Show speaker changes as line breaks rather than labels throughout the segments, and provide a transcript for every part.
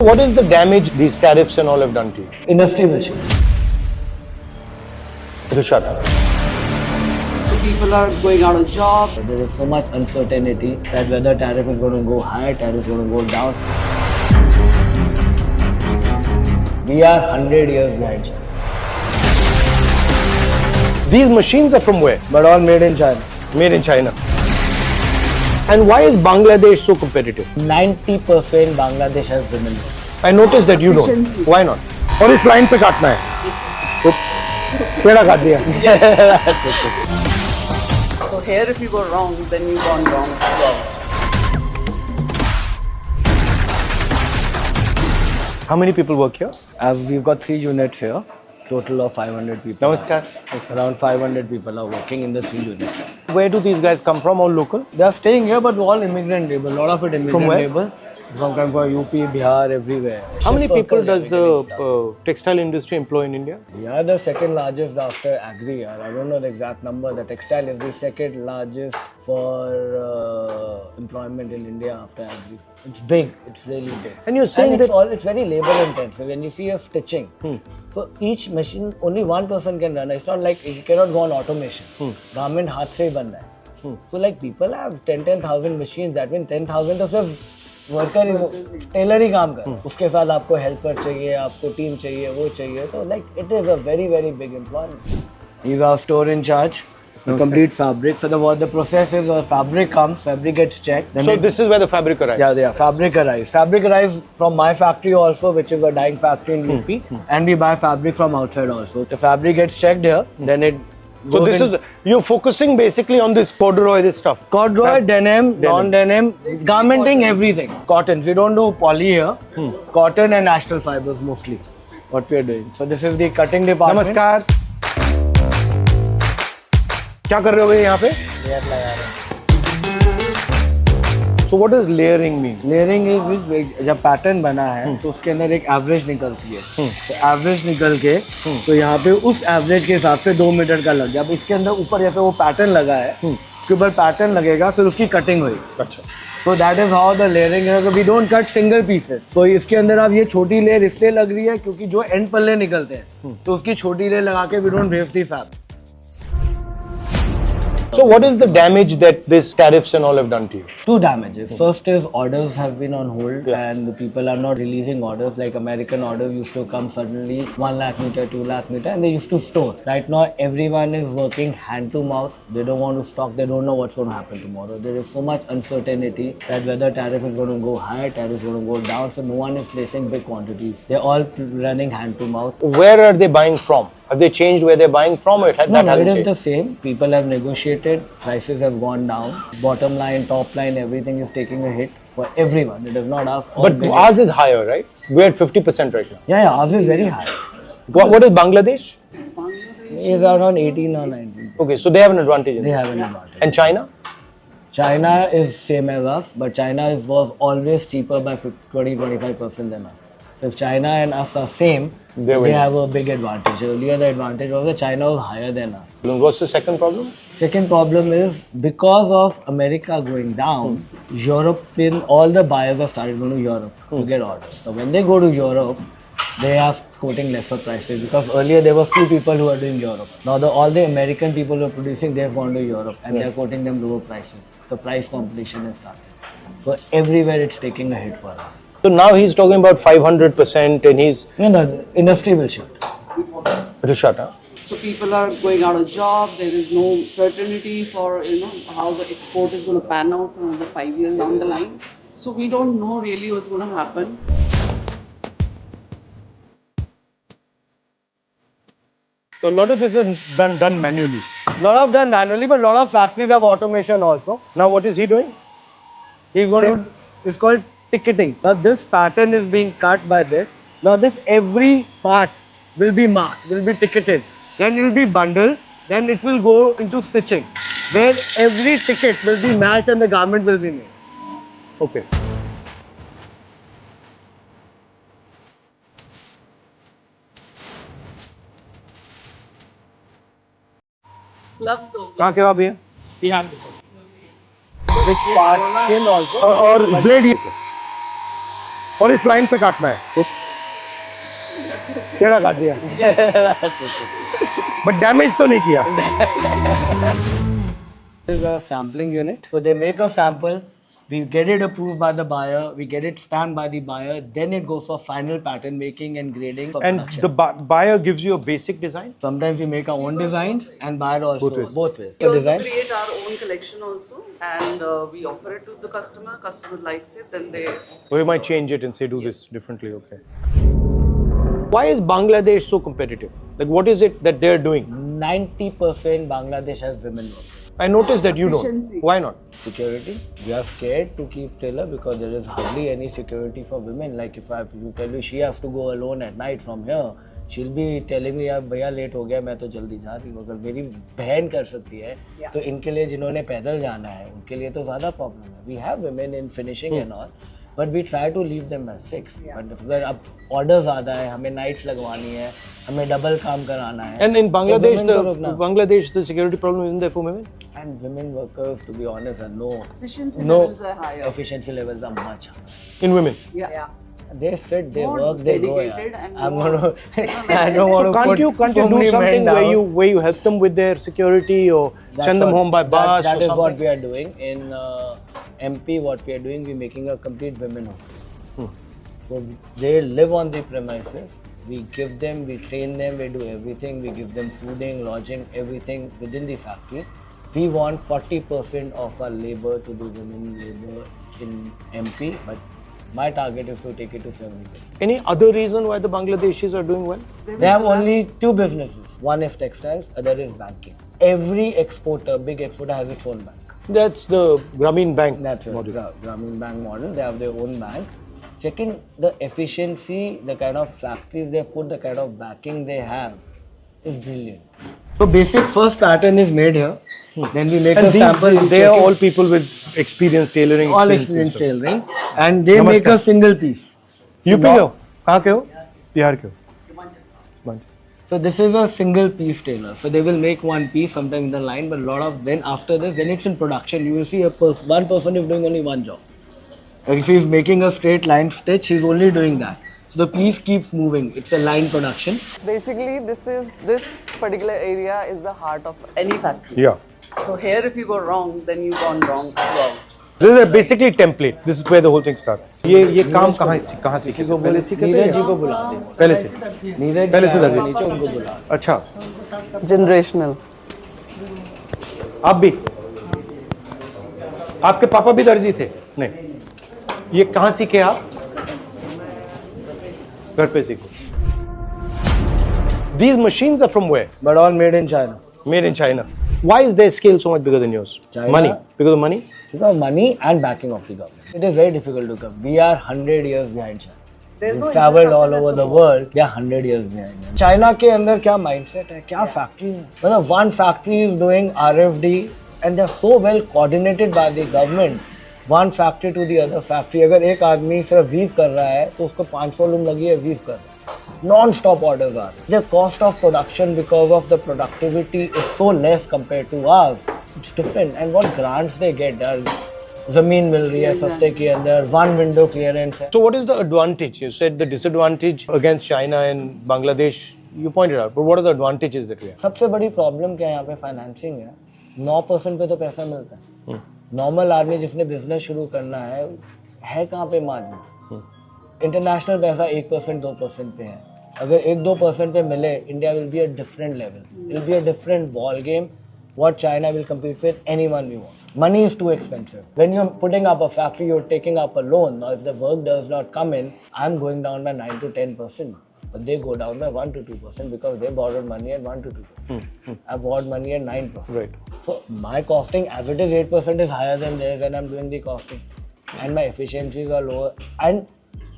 What is the damage these tariffs and all have done to you?
Industry will shift.
Rishata.
People are going out of job.
There is so much uncertainty that whether tariff is going to go high, tariff is going to go down. We are 100 years behind.
These machines are from where?
But all made in China.
Made in China. And why is Bangladesh so competitive?
90% Bangladesh has women.
I noticed that you don't. Why not? और इस line पे काटना है तो पेड़ा काट दिया.
So here if you go wrong, then you've gone wrong as well.
How many people work here?
We've got 3 units here. Total of 500 people.
Namaskar.
Around 500 people are working in the 3 units.
Where do these guys come from? All local?
They are staying here, but all immigrant labor. A lot of it immigrant
From where?
labor. From UP, Bihar, everywhere.
How many
Circle,
people does
everything.
the textile industry employ in India?
We are the second largest after agri. I don't know the exact number. The textile is the second largest for employment in India after agri. It's big. It's really big.
And you're saying that
It's very labor intensive. When you see a stitching, so each machine only one person can run. It's not like you cannot go on automation. Garment हाथ से ही बनना है. So like people have 10,000 machines. That means 10,000 तो सिर्फ worker Taylor ही काम कर. उसके साथ आपको हेल्पर चाहिए, आपको टीम चाहिए, वो चाहिए. तो like it is a very very big employment. He's our store in charge. The complete fabric. So the process is fabric comes, fabric gets checked. Then
so this is where the fabric arrives.
yeah, fabric arrives. Fabric arrives from my factory also, which is a dyeing factory in UP, and we buy fabric from outside also. The fabric gets checked here, then it.
So this is you're focusing basically on this corduroy, this stuff.
Corduroy, denim, non-denim, garmenting, everything. Cotton. We don't do poly here. Cotton and natural fibers mostly. What we are doing. So this is the cutting department.
नमस्कार. क्या कर रहे हो यहाँ पे?
Layer लगा रहे हैं.
So what does layering mean?
Layering is जब पैटर्न बना है तो उसके अंदर एक एवरेज निकलती है. तो एवरेज निकल के तो यहाँ पे उस एवरेज के हिसाब से 2 मीटर का लग गया. अब इसके अंदर ऊपर जैसे वो पैटर्न लगा है उसके ऊपर पैटर्न लगेगा, फिर उसकी कटिंग होगी.
अच्छा.
तो that is how the layering है. We don't cut single pieces. तो इसके अंदर अब ये छोटी लेयर इसलिए लग रही है क्योंकि जो एंड पल्ले निकलते हैं तो उसकी छोटी लेयर लगा के we don't waste the fabric.
So what is the damage that this tariffs and all have done to you?
2 damages. First is orders have been on hold and the people are not releasing orders. Like American orders used to come suddenly 1 lakh meter, 2 lakh meter, and they used to store. Right now everyone is working hand to mouth. They don't want to stock. They don't know what's going to happen tomorrow. There is so much uncertainty that whether tariff is going to go high, tariff is going to go down. So no one is placing big quantities. They're all running hand to mouth.
Where are they buying from? Have they changed where they're buying from? Or
No, it is the same. People have negotiated. Prices have gone down. Bottom line, top line, everything is taking a hit for everyone. It is not us.
But ours is higher, right? We're at 50% right now.
Yeah, ours is very high.
What is Bangladesh?
It's around 18 or 19.
Okay, so they have an advantage in
They
this.
have an advantage.
And China?
China is same as us, but China was always cheaper by 20-25% than us. So if China and us are same, they have a big advantage. Earlier the advantage was that China was higher than us.
What's the second problem?
Second problem is because of America going down, all the buyers have started going to Europe to get orders. So when they go to Europe, they are quoting lesser prices because earlier there were few people who are doing Europe. Now all the American people who are producing, they have gone to Europe and they are quoting them lower prices. The price competition has started. So everywhere it's taking a hit for us.
So now he's talking about 500% and he's
No, industry will shift.
Rishata.
So people are going out of job. There is no certainty for how the export is going to pan out another 5 years down the line. So we don't know really what's going to happen.
So a lot of this is done manually. A lot of done manually, but a lot of factories have automation also.
Now what is he doing?
He's going to, it's called ticketing. Now this pattern is being cut by this. Now this every part will be marked, will be ticketed. Then it will be bundled. Then it will go into stitching, where every ticket will be matched and the garment will be made.
Okay. कहाँ के हो आप भैया?
Which part came also.
और blade और इस line पे काटना है तो टेढ़ा काट दिया बट डैमेज तो नहीं किया.
This is a sampling unit. So they make a sample, we get it approved by the buyer, we get it stamped by the buyer, then it goes for final pattern making and grading for
And
production.
the buyer gives you a basic design.
Sometimes we make our own designs and buyer also both ways.
We
So
also
design.
create our own collection also, and we offer it to the customer. Customer likes it, then they.
Or you might change it and say do this differently. Okay. Why is Bangladesh so competitive? Like what is it that they're doing?
90% Bangladesh has women workers.
I noticed that you don't.
Efficiency.
Why not?
Security. We are scared to keep tailor because there is hardly any security for women. Like if I you tell you she has to go alone at night from here, she'll be telling me यार भैया late हो गया मैं तो जल्दी जा रही हूँ. अगर मेरी बहन कर सकती है तो इनके लिए जिन्होंने पैदल जाना है उनके लिए तो ज़्यादा प्रॉब्लम है. We have women in finishing and all, but we try to leave them at 6. But अगर अब ऑर्डर ज़्यादा है, हमें नाइट्स लगवानी है, हमें डबल काम कराना है.
And in Bangladesh,
women को रोकना.
the security problem isn't there for women.
And women workers, to be honest, are
Efficiency
no
levels are higher.
efficiency levels are much higher.
In women.
Yeah.
They sit, they
More
work, they go.
dedicated and
I'm
more-
gonna. I don't want
So
to
can't
put
you
so
do
many
something
men
where
down.
you help them with their security or
That's
send them
what-
home by bus
That
or
is
something?
what we are doing in MP. What we are doing, we're making a complete women hostel. So they live on the premises. We give them, we train them, we do everything. We give them fooding, lodging, everything within the factory. We want 40% of our labor to be women labor in MP, but my target is to take it to 70%.
Any other reason why the Bangladeshis are doing well?
They have only two businesses. One is textiles, other is banking. Every exporter, big exporter, has its own bank.
That's the Grameen Bank
That's right.
model.
Grameen Bank model. They have their own bank. Second, the efficiency, the kind of factories they put, the kind of backing they have is brilliant. So basic first pattern is made here. Then we make
And
a sample. we
they
check
are
it.
all people with experience tailoring.
all
experience
experienced
and stuff.
tailoring, and they make
Namaskar.
a single piece.
UP के हो? कहाँ के हो? बिहार के हो? Simanchala.
So this is a single piece tailor. So they will make one piece sometime in the line, but a lot of then after this, when it's in production, you will see one person is doing only one job. Like if he's making a straight line stitch, he's only doing that. So the piece keeps moving. It's a line production.
Basically, this particular area is the heart of any factory.
Yeah.
So here, if you go wrong, then you've gone wrong.
This is basically template. This is where the whole thing starts. ये काम कहाँ सीखे थे? पहले सीखे थे?
नीरज जी को बुला दे.
पहले से.
नीरज
पहले से
जी
लगे.
नीचे उनको बुला.
अच्छा.
Generational.
आप भी? आपके पापा भी दर्जी थे? नहीं. ये कहाँ सीखे आप? घर पे सीखे. These machines are from where?
But all made in China.
Made in China. Why is their scale so much bigger than yours?
China.
Money. Because of money?
Because money and backing of the government. It is very difficult to come. We are 100 years behind China. We've traveled all over the world. They are 100 years behind. China के अंदर क्या mindset है? क्या factory है? मतलब one factory is doing RFD and they are so well coordinated by the government. One factory to the other factory. अगर एक आदमी सिर्फ weave कर रहा है तो उसको 500 लोग लगी है weave कर रहा है. Non-stop orders are. The cost of production because of the productivity is so less compared to ours. It's different. And what grants they get? जमीन मिल रही है सस्ते के अंदर, one window clearance है.
So what is the advantage? You said the disadvantage against China and Bangladesh. You pointed out. But what are the advantages that we have?
सबसे बड़ी problem क्या है यहाँ पे फाइनेंसिंग है. 9% पे तो पैसा मिलता है. नॉर्मल आदमी जिसने बिजनेस शुरू करना है कहाँ पे मार्जिन. इंटरनेशनल पैसा 1% 2% पे है. अगर 1-2% पे मिले, India will be a different level. It will be a different ball game. What China will compete with anyone we want. Money is too expensive. When you're putting up a factory, you're taking up a loan. Now, if the work does not come in, I'm going down by 9 to 10%. But they go down by 1 to 2% because they borrowed money at 1 to 2%. I borrowed money at 9%.
Right.
So my costing, as it is 8% is higher than theirs, and I'm doing the costing. And my efficiencies are lower. And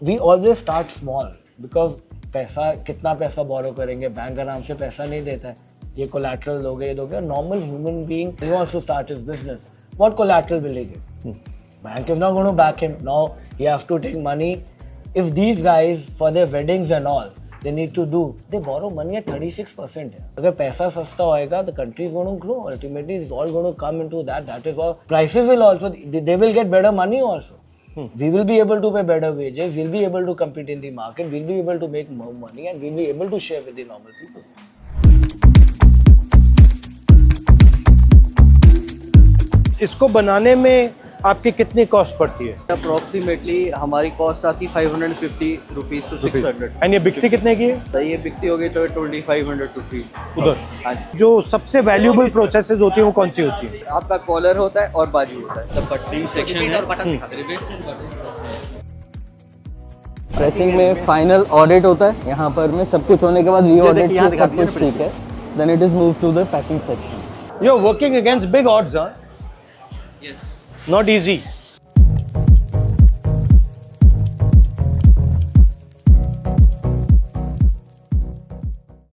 we always start small because पैसा कितना पैसा बोरो करेंगे, bank आराम से पैसा नहीं देता है. ये collateral दोगे, ये दोगे. Normal human being who wants to start his business, what collateral will he give? Bank is not going to back him. Now he has to take money. If these guys for their weddings and all, they need to do, they borrow money at 36%. अगर पैसा सस्ता होएगा, the country is going to grow. Ultimately, it's all going to come into that. That is all. Prices will also, they will get better money also. We will be able to pay better wages, we'll be able to compete in the market, we'll be able to make more money, and we'll be able to share with the normal people.
इसको बनाने में आपकी कितनी cost पड़ती है?
Approximately हमारी cost आती 550 rupees to 600।
And ये बिकती कितने की है?
तो ये बिकती होगी तो 2500 रुपीज
उधर।
हाँ।
जो सबसे वैल्यूएबल प्रोसेसेस होती है वो कौन सी होती है?
आपका कॉलर होता है और बाजू होता है, सब कटिंग सेक्शन है। प्रेसिंग में फाइनल ऑडिट होता है, यहाँ पर में सब कुछ होने के बाद वी ऑडिट के सब कुछ ठीक है, then it is move to the packing section.
You are working against big odds, हाँ?
यस।
Not easy.